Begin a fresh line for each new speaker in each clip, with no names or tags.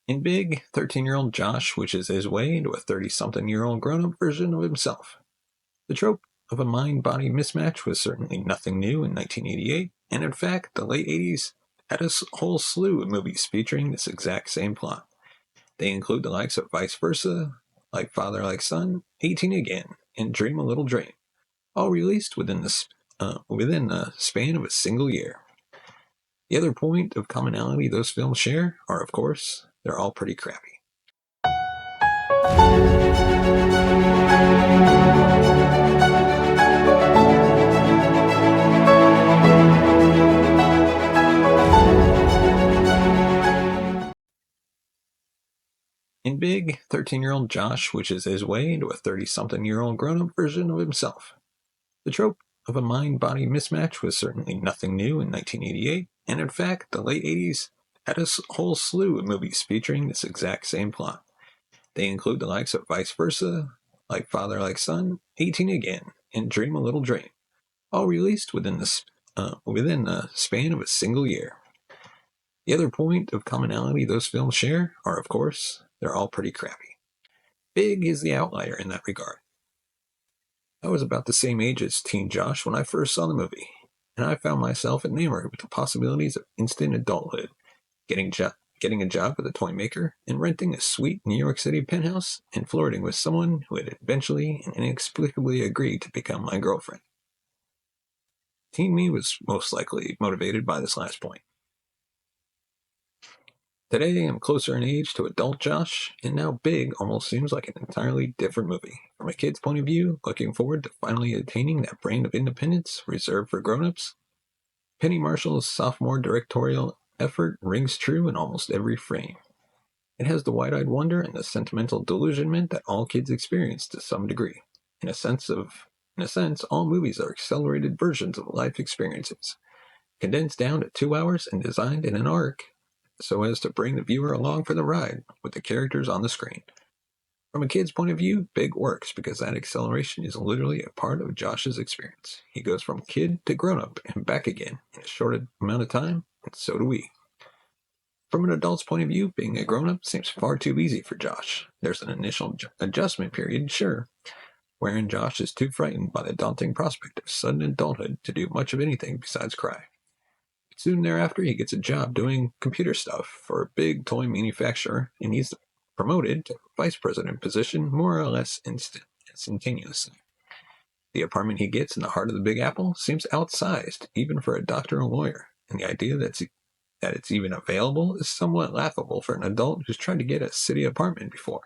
In Big, 13-year-old Josh wishes his way into a 30-something-year-old grown-up version of himself. The trope of a mind-body mismatch was certainly nothing new in 1988, and in fact, the late 80s had a whole slew of movies featuring this exact same plot. They include the likes of Vice Versa, Like Father Like Son, 18 Again, and Dream a Little Dream, all released within the span of a single year. The other point of commonality those films share are, of course, they're all pretty crappy. In Big, 13-year-old Josh wishes his way into a 30-something-year-old grown-up version of himself. The trope of a mind-body mismatch was certainly nothing new in 1988, and in fact, the late 80s had a whole slew of movies featuring this exact same plot. They include the likes of Vice Versa, Like Father Like Son, 18 Again, and Dream a Little Dream, all released within the span of a single year. The other point of commonality those films share are, of course, they're all pretty crappy. Big is the outlier in that regard. I was about the same age as teen Josh when I first saw the movie, and I found myself enamored with the possibilities of instant adulthood, getting a job at a toy maker, and renting a sweet New York City penthouse, and flirting with someone who had eventually and inexplicably agreed to become my girlfriend. Teen me was most likely motivated by this last point. Today, I'm closer in age to adult Josh, and now Big almost seems like an entirely different movie. From a kid's point of view, looking forward to finally attaining that brand of independence reserved for grown-ups, Penny Marshall's sophomore directorial effort rings true in almost every frame. It has the wide-eyed wonder and the sentimental delusionment that all kids experience to some degree. In a sense, all movies are accelerated versions of life experiences, condensed down to 2 hours and designed in an arc so as to bring the viewer along for the ride with the characters on the screen. From a kid's point of view, Big works because that acceleration is literally a part of Josh's experience. He goes from kid to grown-up and back again in a short amount of time, and so do we. From an adult's point of view, being a grown-up seems far too easy for Josh. There's an initial adjustment period, sure, wherein Josh is too frightened by the daunting prospect of sudden adulthood to do much of anything besides cry. Soon thereafter, he gets a job doing computer stuff for a big toy manufacturer, and he's promoted to vice president position more or less instantaneously. The apartment he gets in the heart of the Big Apple seems outsized, even for a doctor or lawyer, and the idea that it's even available is somewhat laughable for an adult who's tried to get a city apartment before.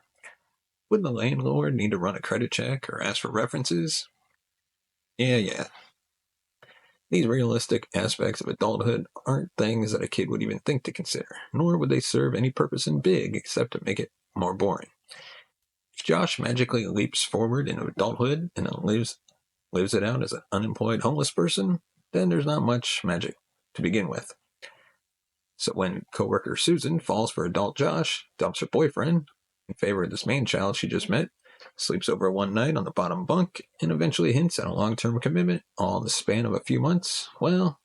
Wouldn't the landlord need to run a credit check or ask for references? Yeah. These realistic aspects of adulthood aren't things that a kid would even think to consider, nor would they serve any purpose in Big except to make it more boring. If Josh magically leaps forward into adulthood and then lives it out as an unemployed homeless person, then there's not much magic to begin with. So when coworker Susan falls for adult Josh, dumps her boyfriend in favor of this man-child she just met, sleeps over one night on the bottom bunk, and eventually hints at a long-term commitment, all in the span of a few months, well,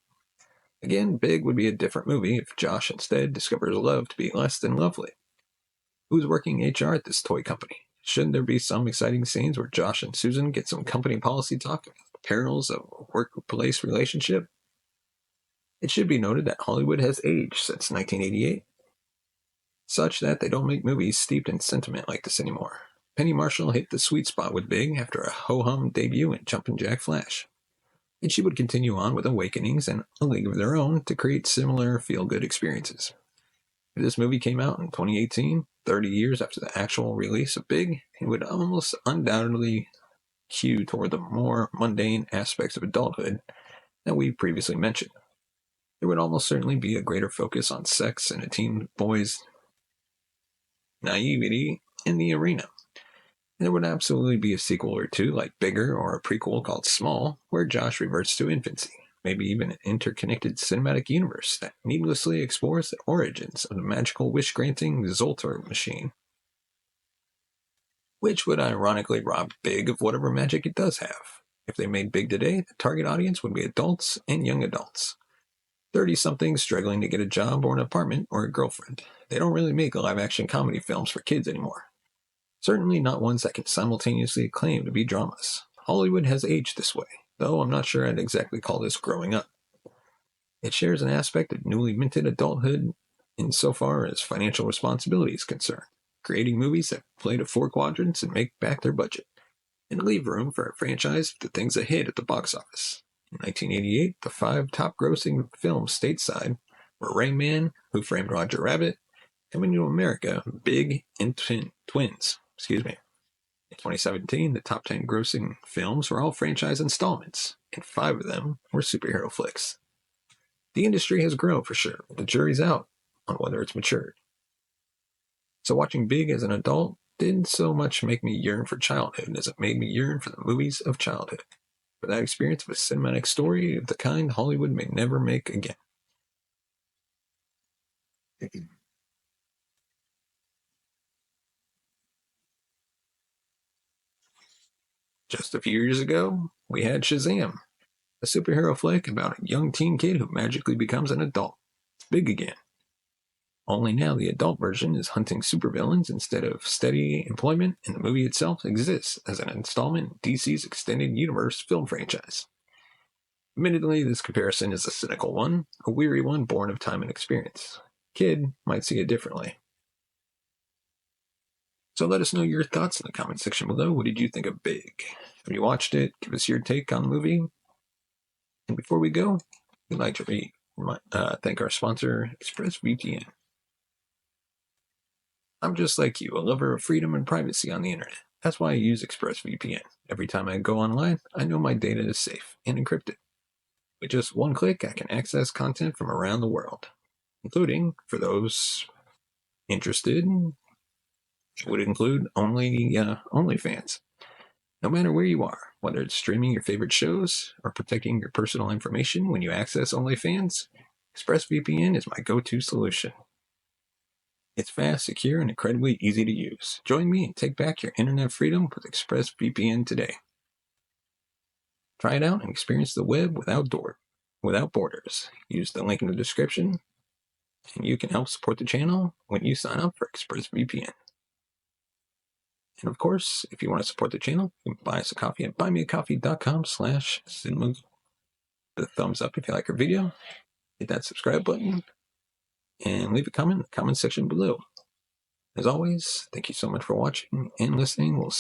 again, Big would be a different movie if Josh instead discovers love to be less than lovely. Who's working HR at this toy company? Shouldn't there be some exciting scenes where Josh and Susan get some company policy talk about the perils of a workplace relationship? It should be noted that Hollywood has aged since 1988, such that they don't make movies steeped in sentiment like this anymore. Penny Marshall hit the sweet spot with Big after a ho-hum debut in Jumpin' Jack Flash, and she would continue on with Awakenings and A League of Their Own to create similar feel-good experiences. If this movie came out in 2018, 30 years after the actual release of Big, it would almost undoubtedly cue toward the more mundane aspects of adulthood that we previously mentioned. There would almost certainly be a greater focus on sex and a teen boy's naivety in the arena. There would absolutely be a sequel or two, like Bigger, or a prequel called Small, where Josh reverts to infancy. Maybe even an interconnected cinematic universe that needlessly explores the origins of the magical wish-granting Zoltar machine, which would ironically rob Big of whatever magic it does have. If they made Big today, the target audience would be adults and young adults. 30-somethings struggling to get a job or an apartment or a girlfriend. They don't really make live-action comedy films for kids anymore. Certainly not ones that can simultaneously claim to be dramas. Hollywood has aged this way, though I'm not sure I'd exactly call this growing up. It shares an aspect of newly minted adulthood insofar as financial responsibility is concerned, creating movies that play to four quadrants and make back their budget, and leave room for a franchise with the things that hit at the box office. In 1988, the five top-grossing films stateside were Rain Man, Who Framed Roger Rabbit, Coming to America, Big, and Twins. In 2017, the top 10 grossing films were all franchise installments, and 5 of them were superhero flicks. The industry has grown for sure, but the jury's out on whether it's matured. So watching Big as an adult didn't so much make me yearn for childhood as it made me yearn for the movies of childhood, for that experience of a cinematic story of the kind Hollywood may never make again. Just a few years ago, we had Shazam, a superhero flick about a young teen kid who magically becomes an adult. It's big again. Only now the adult version is hunting supervillains instead of steady employment, and the movie itself exists as an installment in DC's Extended Universe film franchise. Admittedly, this comparison is a cynical one, a weary one born of time and experience. Kid might see it differently. So let us know your thoughts in the comment section below. What did you think of Big? Have you watched it? Give us your take on the movie. And before we go, we'd like to thank our sponsor, ExpressVPN. I'm just like you, a lover of freedom and privacy on the internet. That's why I use ExpressVPN. Every time I go online, I know my data is safe and encrypted. With just one click, I can access content from around the world, including, for those interested, it would include OnlyFans. No matter where you are, whether it's streaming your favorite shows or protecting your personal information when you access OnlyFans, ExpressVPN is my go-to solution. It's fast, secure, and incredibly easy to use. Join me and take back your internet freedom with ExpressVPN today. Try it out and experience the web without borders. Use the link in the description, and you can help support the channel when you sign up for ExpressVPN. And of course, if you want to support the channel, you can buy us a coffee at buymeacoffee.com/cinema. The thumbs up if you like our video, hit that subscribe button, and leave a comment in the comment section below. As always, thank you so much for watching and listening. We'll